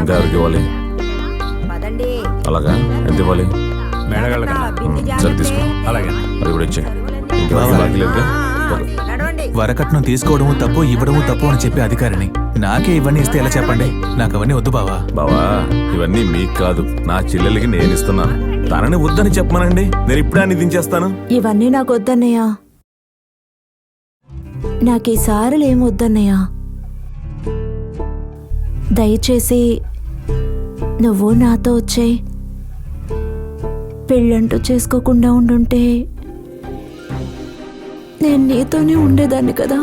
ఇంకా ఎవరికి ఇవ్వాలి? అలాగా, ఎంత ఇవ్వాలి? సరే తీసుకో. అలాగే అది కూడా ఇచ్చే. ఇంకెవరికి బాకీ లేదుగా? వరకట్నం తీసుకోవడము తప్పు, ఇవ్వడము తప్పు అని చెప్పే అధికారిని నాకే ఇవన్నీ ఇస్తే ఎలా చెప్పండి? నాకు అవన్నీ వద్దు బావా. బావా, ఇవన్నీ మీకు కాదు, నా చెల్లెలకి నేను ఇస్తున్నాను. తనని వద్దని చెప్పమనండి, నేను ఇప్పుడే అన్ని దించేస్తాను. ఇవన్నీ నాకు వద్దన్నయ్యా. నాకు ఈ సారులు ఏం వద్దన్నయ్యా. దయచేసి నువ్వు నాతో వచ్చేయ్. పెళ్ళంటూ చేసుకోకుండా ఉండుంటే నేను నీతోనే ఉండేదాన్ని కదా.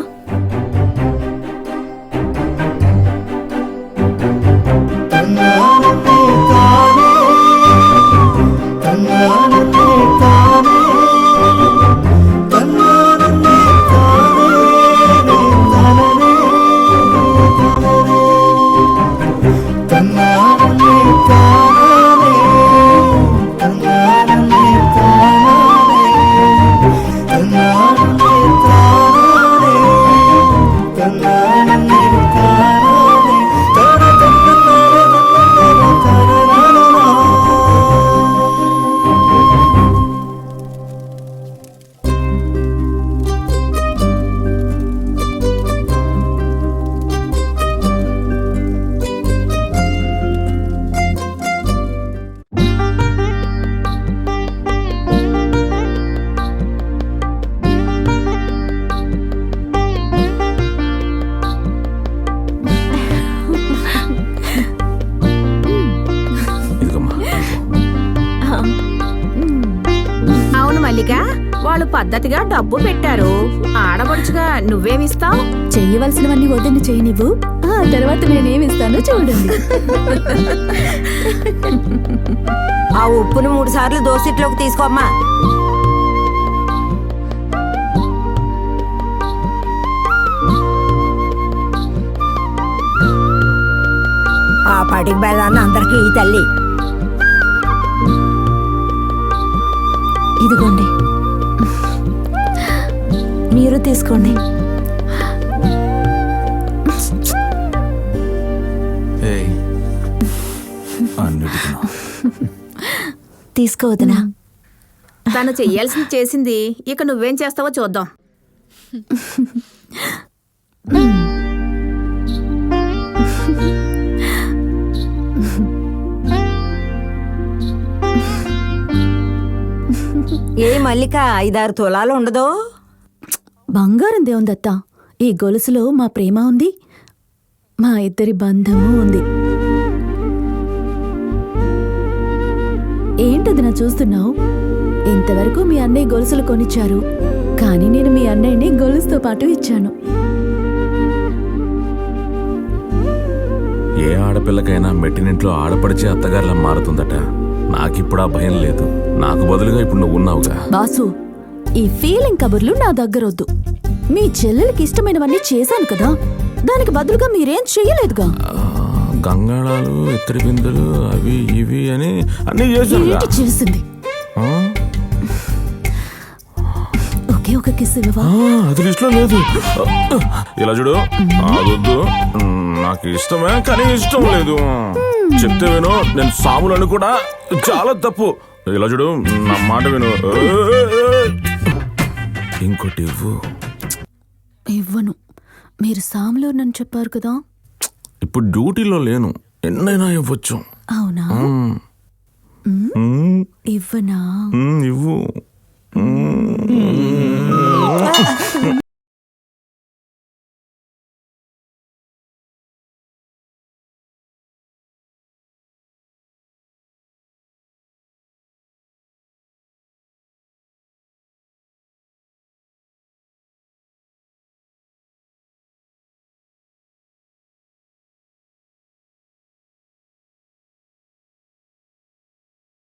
వాళ్ళు పద్ధతిగా డబ్బు పెట్టారు. ఆడబడుచుగా నువ్వేమిస్తావు? చెయ్యవలసినవన్నీ వద్దని చెయ్యి నువ్వు. ఆ తర్వాత నేనేమిస్తానో చూడండి. ఆ ఉప్పును 3 సార్లు దోసిట్లోకి తీసుకోమ్మా. ఆ పటికి బెల్లాన్ని అందరికీ ఈ తల్లి. ఇదిగోండి, మీరు తీసుకోండి. తీసుకోవద్దునా? తను చెయ్యాల్సింది చేసింది, ఇక నువ్వేం చేస్తావో చూద్దాం. ఏ మల్లిక 5-6 తులాలు ఉండదో? బంగారం దేవుందత్త. ఈ గొలుసులో మా ప్రేమ ఉంది, మా ఇద్దరి బంధము ఉంది. ఏంటది నా చూస్తున్నావు? ఇంతవరకు మీ అన్నయ్య గొలుసులు కొనిచ్చారు, కానీ నేను మీ అన్నయ్యని గొలుసుతో పాటు ఇచ్చాను. ఏ ఆడపిల్లకైనా మెట్టినింట్లో ఆడపడిచే అత్తగారిలా మారుతుందట. నాకిప్పుడు ఆ భయం లేదు. నాకు బదులుగా ఇప్పుడు నువ్వు ఉన్నావుగా. బాసు, ఈ ఫీలింగ్ కబుర్లు నా దగ్గరొద్దు. మీ చెల్లెలకి ఇష్టమైనవన్నీ చేశాను కదా, దానికి బదులుగా మీరేం చెయ్యలేదుగా. గంగాళాలు, ఇత్తడి బిందులు, అవి ఇవి అని అన్ని చేసింది. ఒకే ఒక కిస్ ఇవ్వవా? అది లిస్ట్లో లేదు. ఇలా చూడు, అదొద్దు. నాకు ఇష్టమే, కానీ ఇష్టం లేదు. చెప్తే విను, నేను సాములను కూడా చాలా తప్పు. ఇలా చూడు, నా మాట విను. ఇంకోటి ఇవ్వు. ఇవ్వను. మీరు సాములు నన్ను చెప్పారు కదా. ఇప్పుడు డ్యూటీలో లేను, ఎన్నైనా ఇవ్వచ్చు. అవునా? ఇవ్వనా? ఇవ్వు.